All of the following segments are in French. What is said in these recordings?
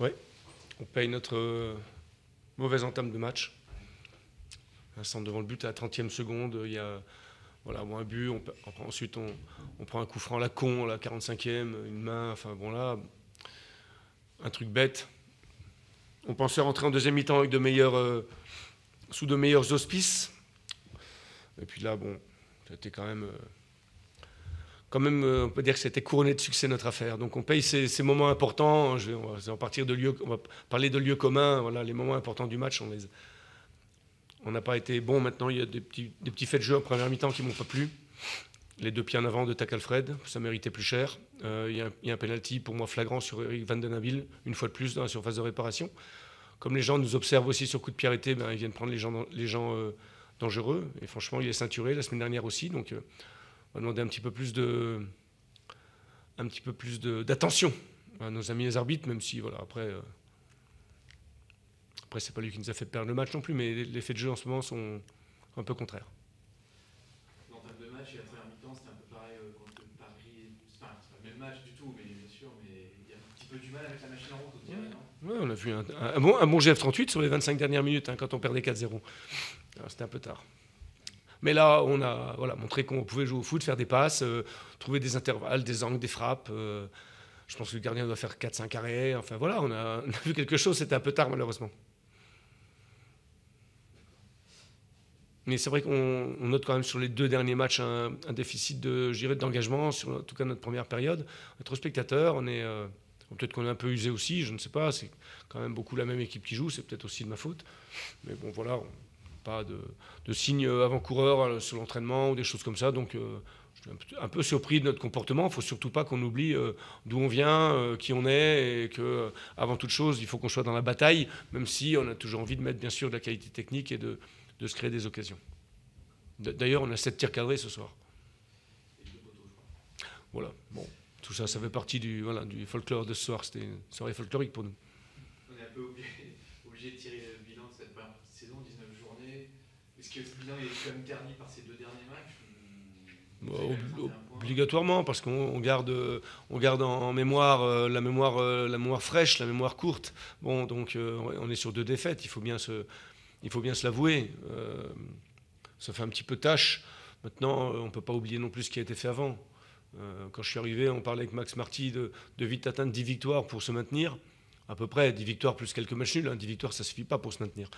Ouais, on paye notre mauvaise entame de match. Un centre devant le but à la 30e seconde, il y a voilà, bon, un but, ensuite on prend un coup franc à la con, à la 45e, une main, enfin bon là, un truc bête. On pensait rentrer en deuxième mi-temps avec sous de meilleurs auspices. Et puis là, bon, c'était quand même, on peut dire que c'était couronné de succès notre affaire. Donc on paye ces moments importants. On va parler de lieux communs. Voilà, les moments importants du match, on n'a pas été bon. Maintenant, il y a des petits faits de jeu en première mi-temps qui m'ont pas plu. Les 2 pieds en avant de Tac Alfred, ça méritait plus cher. Il y a un penalty pour moi flagrant sur Eric Van den Habil, une fois de plus dans la surface de réparation. Comme les gens nous observent aussi sur coup de pied arrêté, ben, ils viennent prendre les gens dangereux. Et franchement, il est ceinturé la semaine dernière aussi. Donc on va demander un petit peu plus d'attention à nos amis les arbitres, même si voilà, après c'est pas lui qui nous a fait perdre le match non plus, mais les faits de jeu en ce moment sont un peu contraires. L'entame de match et la première mi-temps, c'était un peu pareil contre Paris. C'est pas le même match du tout, mais bien sûr, mais il y a un petit peu du mal avec la machine en route, on dirait, non? Ouais, on a vu un bon GF38 sur les 25 dernières minutes, hein, quand on perdait 4-0. C'était un peu tard. Mais là, on a montré qu'on pouvait jouer au foot, faire des passes, trouver des intervalles, des angles, des frappes. Je pense que le gardien doit faire 4-5 arrêts. Enfin voilà, on a vu quelque chose, c'était un peu tard malheureusement. Mais c'est vrai qu'on note quand même sur les 2 derniers matchs un déficit d'engagement, sur en tout cas notre première période. On est trop spectateurs, peut-être qu'on est un peu usé aussi, je ne sais pas, c'est quand même beaucoup la même équipe qui joue, c'est peut-être aussi de ma faute. Mais bon voilà, pas de signes avant-coureurs sur l'entraînement ou des choses comme ça, donc je suis un peu surpris de notre comportement. Il ne faut surtout pas qu'on oublie d'où on vient, qui on est, et qu'avant toute chose, il faut qu'on soit dans la bataille, même si on a toujours envie de mettre bien sûr de la qualité technique et de se créer des occasions. D'ailleurs, on a 7 tirs cadrés ce soir. Voilà, bon, tout ça, ça fait partie du folklore de ce soir. C'était une soirée folklorique pour nous. On est un peu obligé de tirer le bilan de cette première saison, 19 journées. Est-ce que le bilan est quand même terni par ces 2 derniers matchs? Obligatoirement, parce qu'on garde en mémoire la mémoire fraîche, la mémoire courte. Bon, donc on est sur 2 défaites, il faut bien se l'avouer. Ça fait un petit peu tâche. Maintenant, on ne peut pas oublier non plus ce qui a été fait avant. Quand je suis arrivé, on parlait avec Max Marty de vite atteindre 10 victoires pour se maintenir. À peu près 10 victoires plus quelques matchs nuls. 10 victoires, ça ne suffit pas pour se maintenir.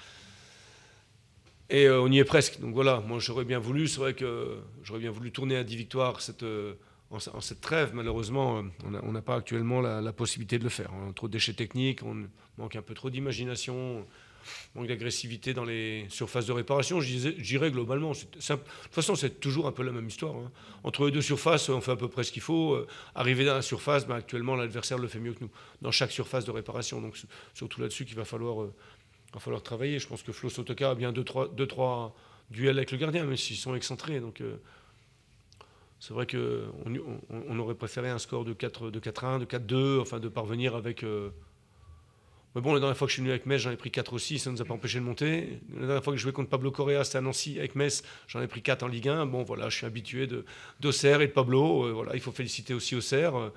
Et on y est presque. Donc voilà, moi j'aurais bien voulu, c'est vrai que j'aurais bien voulu tourner à 10 victoires en cette trêve. Malheureusement, on n'a pas actuellement la possibilité de le faire. On a trop de déchets techniques, on manque un peu trop d'imagination, manque d'agressivité dans les surfaces de réparation. Je dirais globalement. De toute façon, c'est toujours un peu la même histoire. Hein. Entre les 2 surfaces, on fait à peu près ce qu'il faut. Arriver dans la surface, actuellement, l'adversaire le fait mieux que nous, dans chaque surface de réparation. Donc surtout là-dessus qu'il va falloir travailler. Je pense que Flo Sotoka a bien 2-3 duels avec le gardien, même s'ils sont excentrés. Donc c'est vrai qu'on aurait préféré un score de 4-1, de 4-2, enfin de parvenir avec... Mais bon, la dernière fois que je suis venu avec Metz, j'en ai pris 4 aussi, ça ne nous a pas empêché de monter. La dernière fois que je jouais contre Pablo Correa, c'était à Nancy avec Metz, j'en ai pris 4 en Ligue 1. Bon, voilà, je suis habitué d'Auxerre et de Pablo. Voilà, il faut féliciter aussi Auxerre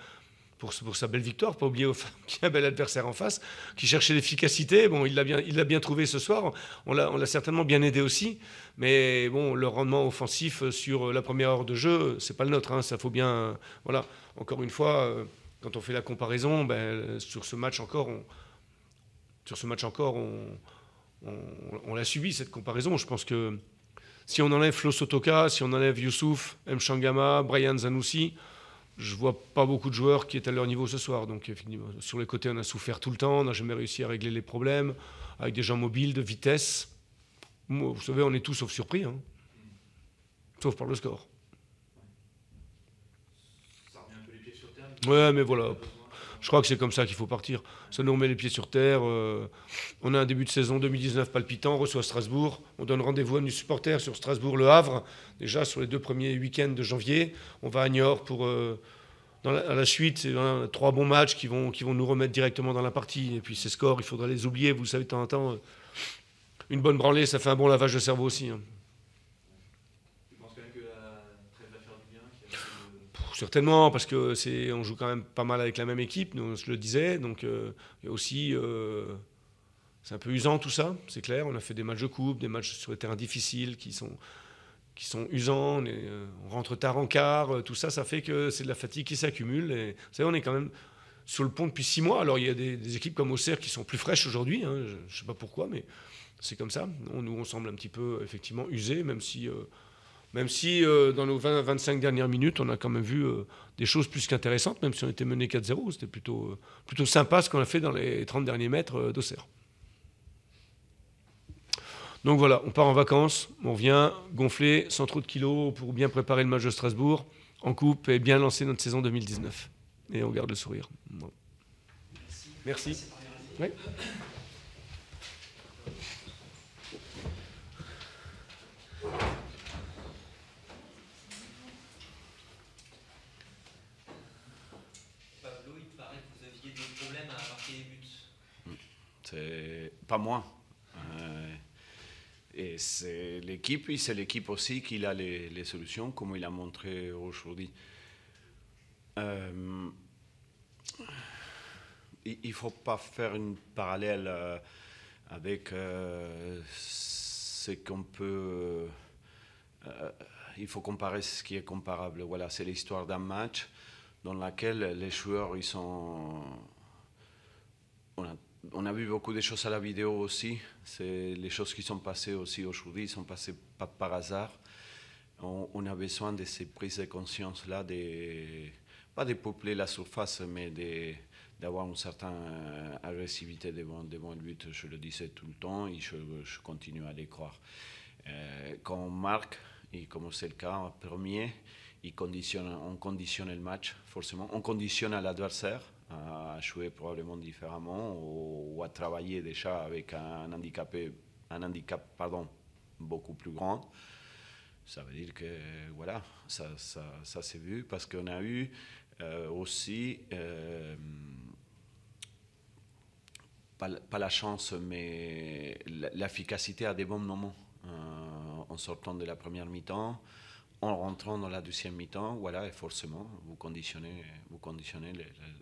pour sa belle victoire. Pas oublier qu'il y a un bel adversaire en face, qui cherchait l'efficacité. Bon, il l'a bien trouvé ce soir. On l'a certainement bien aidé aussi. Mais bon, le rendement offensif sur la première heure de jeu, c'est pas le nôtre. Hein, ça faut bien... voilà, encore une fois, quand on fait la comparaison, sur ce match encore, on l'a subi, cette comparaison. Je pense que si on enlève Flo Sotoka, si on enlève Youssouf, Mchangama, Brian Zanussi, je ne vois pas beaucoup de joueurs qui étaient à leur niveau ce soir. Donc, sur les côtés, on a souffert tout le temps. On n'a jamais réussi à régler les problèmes avec des gens mobiles, de vitesse. Vous savez, on est tous sauf surpris. Hein. Sauf par le score. Ça remet un peu les pieds sur terre. Ouais, mais voilà. Je crois que c'est comme ça qu'il faut partir. Ça nous remet les pieds sur terre. On a un début de saison 2019 palpitant, on reçoit Strasbourg. On donne rendez-vous à nos supporters sur Strasbourg-Le Havre. Déjà sur les 2 premiers week-ends de janvier. On va à Niort pour... à la suite, c'est 3 bons matchs qui vont nous remettre directement dans la partie. Et puis ces scores, il faudra les oublier. Vous le savez, de temps en temps, une bonne branlée, ça fait un bon lavage de cerveau aussi. Hein. Tu penses quand même que la trêve va faire du bien Certainement, parce que on joue quand même pas mal avec la même équipe, nous, je le disais. Donc, il y a aussi, c'est un peu usant tout ça, c'est clair. On a fait des matchs de coupe, des matchs sur des terrains difficiles qui sont usants. On rentre tard en quart, tout ça, ça fait que c'est de la fatigue qui s'accumule. Et vous savez, on est quand même sur le pont depuis 6 mois. Alors, il y a des équipes comme Auxerre qui sont plus fraîches aujourd'hui. Hein, je ne sais pas pourquoi, mais c'est comme ça. Nous, on semble un petit peu, effectivement, usés, même si dans nos 20-25 dernières minutes, on a quand même vu des choses plus qu'intéressantes, même si on était mené 4-0. C'était plutôt sympa ce qu'on a fait dans les 30 derniers mètres d'Auxerre. Donc voilà, on part en vacances, on revient gonflé, sans trop de kilos, pour bien préparer le match de Strasbourg en coupe et bien lancer notre saison 2019. Et on garde le sourire. Bon. Merci. Oui. Pablo, il paraît que vous aviez des problèmes à marquer des buts. C'est pas moi. Et c'est l'équipe, et c'est l'équipe aussi qui a les solutions, comme il a montré aujourd'hui. Il ne faut pas faire une parallèle avec ce qu'on peut... il faut comparer ce qui est comparable. Voilà, c'est l'histoire d'un match dans lequel les joueurs, ils sont... On a vu beaucoup de choses à la vidéo aussi. C'est les choses qui sont passées aussi aujourd'hui, sont passées pas par hasard. On a besoin de ces prises de conscience-là, pas de peupler la surface, mais d'avoir une certaine agressivité devant le but. Je le disais tout le temps et je continue à les croire. Quand on marque, et comme c'est le cas, premier, on conditionne le match, forcément. On conditionne à l'adversaire à jouer probablement différemment ou à travailler déjà avec un handicap beaucoup plus grand. Ça veut dire que voilà, ça s'est vu parce qu'on a eu aussi pas la chance, mais l'efficacité à des bons moments. En sortant de la première mi-temps, en rentrant dans la deuxième mi-temps, voilà, et forcément, vous conditionnez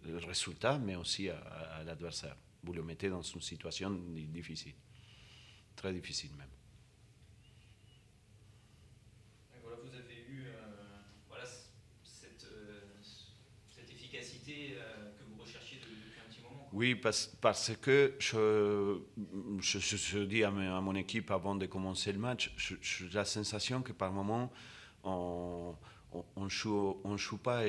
le résultat, mais aussi à l'adversaire. Vous le mettez dans une situation difficile, très difficile même. Voilà, vous avez eu voilà, cette efficacité que vous recherchiez depuis un petit moment. Oui, parce que je dis à mon équipe avant de commencer le match, j'ai la sensation que par moment, on joue pas,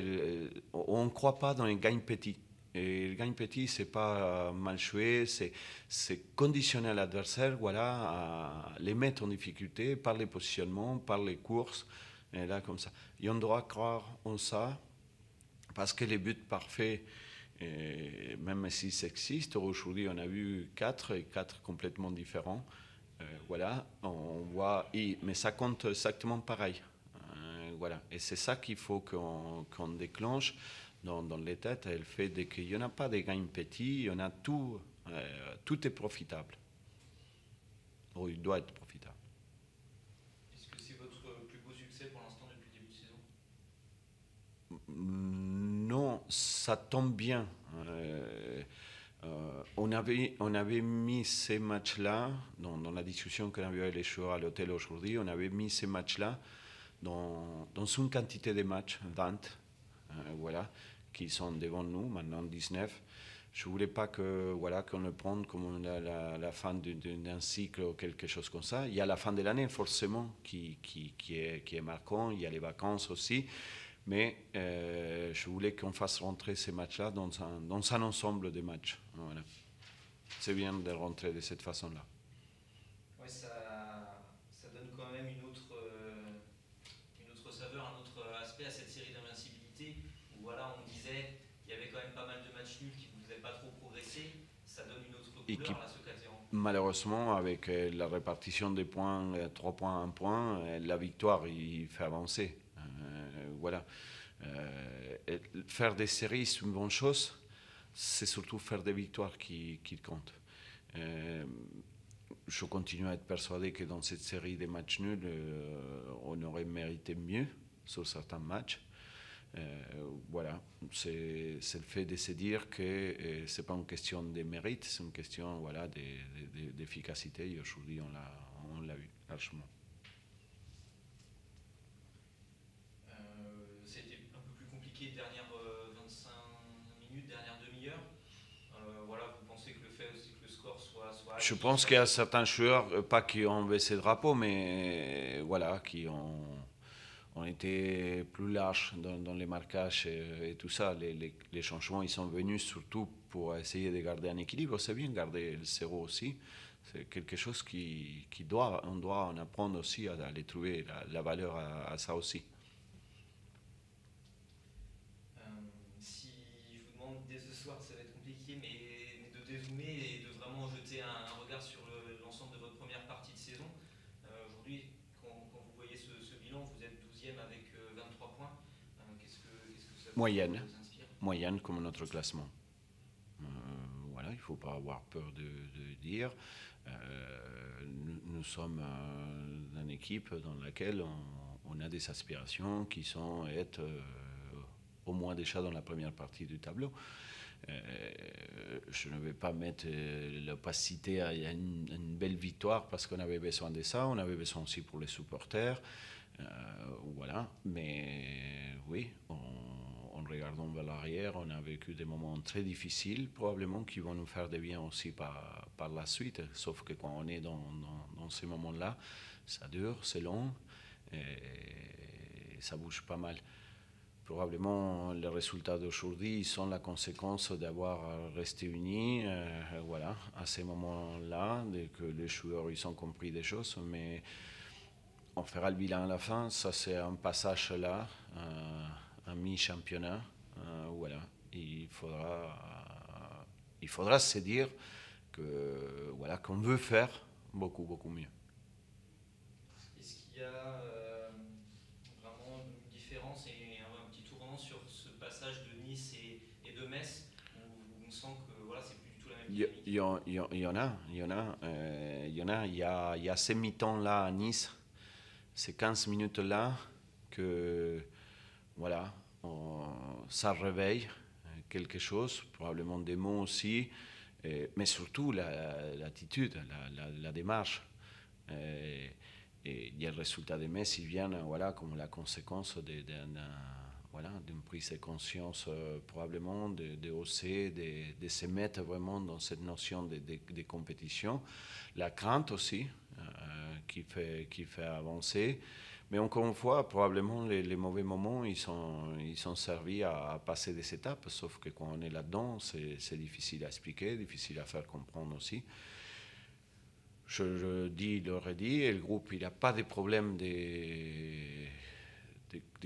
on ne croit pas dans les gains petits. Et le gain petit, c'est pas mal joué, c'est conditionner à l'adversaire, voilà, à les mettre en difficulté par les positionnements, par les courses, et là comme ça. Et on doit croire en ça, parce que les buts parfaits, et même si ça existe, aujourd'hui on a vu 4 complètement différents. Voilà, on voit, mais ça compte exactement pareil. Voilà. Et c'est ça qu'il faut qu'on déclenche dans les têtes, le fait qu'il n'y en a pas de gains petits, il y en a tout, tout est profitable. Ou il doit être profitable. Est-ce que c'est votre plus beau succès pour l'instant depuis le début de saison ? Non, ça tombe bien. On avait mis ces matchs-là, dans la discussion qu'on avait avec les joueurs à l'hôtel aujourd'hui, on avait mis ces matchs-là dans une quantité de matchs, 20, voilà, qui sont devant nous, maintenant 19. Je ne voulais pas qu'on le prenne comme la fin d'un cycle ou quelque chose comme ça. Il y a la fin de l'année, forcément, qui est marquant. Il y a les vacances aussi. Mais je voulais qu'on fasse rentrer ces matchs-là dans un ensemble de matchs. Voilà. C'est bien de rentrer de cette façon-là. Ouais, ça donne quand même une autre saveur, un autre aspect à cette série d'invincibilité. Où voilà, on disait il y avait quand même pas mal de matchs nuls qui ne vous faisaient pas trop progresser. Ça donne une autre couleur à ce 4-0. Malheureusement, avec la répartition des points, 3 points, 1 point, la victoire, il fait avancer. Voilà. Faire des séries, c'est une bonne chose. C'est surtout faire des victoires qui comptent. Je continue à être persuadé que dans cette série des matchs nuls, on aurait mérité mieux sur certains matchs. Voilà, c'est le fait de se dire que ce n'est pas une question de mérite, c'est une question voilà, d'efficacité. Et aujourd'hui, on l'a eu largement. C'était un peu plus compliqué dernière 25 minutes, dernière demi-heure. Voilà, vous pensez que le fait aussi que le score soit Je pense qu'il y a certains joueurs, pas qui ont baissé le drapeau, mais voilà, qui ont été plus larges dans les marquages et tout ça. Les changements, ils sont venus surtout pour essayer de garder un équilibre. C'est bien garder le 0 aussi. C'est quelque chose on doit en apprendre aussi à aller trouver la valeur à ça aussi. Si je vous demande dès ce soir, ça va être compliqué, mais de dézoomer et de vraiment jeter un regard sur l'ensemble de votre première partie de saison. Aujourd'hui, quand vous voyez ce bilan, vous êtes 12e avec 23 points. Qu'est-ce que ça vous inspire? Moyenne comme notre classement. Voilà, il ne faut pas avoir peur de dire. Nous sommes une équipe dans laquelle on a des aspirations qui sont être au moins déjà dans la première partie du tableau. Je ne vais pas mettre l'opacité à une belle victoire parce qu'on avait besoin de ça, on avait besoin aussi pour les supporters. Voilà, mais oui, en regardant vers l'arrière, on a vécu des moments très difficiles, probablement qui vont nous faire du bien aussi par la suite, sauf que quand on est dans ces moments-là, ça dure, c'est long, et ça bouge pas mal. Probablement, les résultats d'aujourd'hui sont la conséquence d'avoir resté unis, voilà, à ces moments-là, dès que les joueurs ils ont compris des choses, mais on fera le bilan à la fin. Ça, c'est un passage là, un mi-championnat. Voilà. Il faudra se dire que, voilà, qu'on veut faire beaucoup, beaucoup mieux. Est-ce qu'il y a vraiment une différence et un petit tournant sur ce passage de Nice et de Metz où on sent que voilà, c'est plus du tout la même dynamique? Il y a ces mi-temps-là à Nice, ces 15 minutes-là, que voilà, ça réveille quelque chose, probablement des mots aussi, mais surtout l'attitude, la démarche. Et il y a le résultat de Metz, il vient voilà, comme la conséquence d'une prise de conscience probablement, de hausser, de se mettre vraiment dans cette notion de compétition. La crainte aussi, qui fait avancer. Mais encore une fois, probablement les mauvais moments, ils sont servis à passer des étapes, sauf que quand on est là-dedans, c'est difficile à expliquer, difficile à faire comprendre aussi. Je le leur dit, et le groupe, il n'a pas de problème de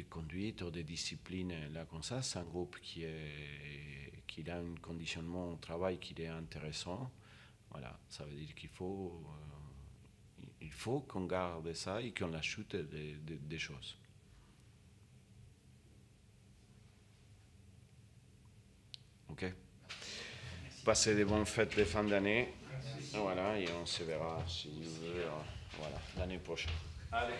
conduite ou de discipline là comme ça. C'est un groupe qui a un conditionnement au travail qui est intéressant. Voilà, ça veut dire qu'il faut qu'on garde ça et qu'on ajoute des choses. Ok. Passez des bonnes fêtes de fin d'année. Voilà, et on se verra si vous voulez, voilà, l'année prochaine. Allez.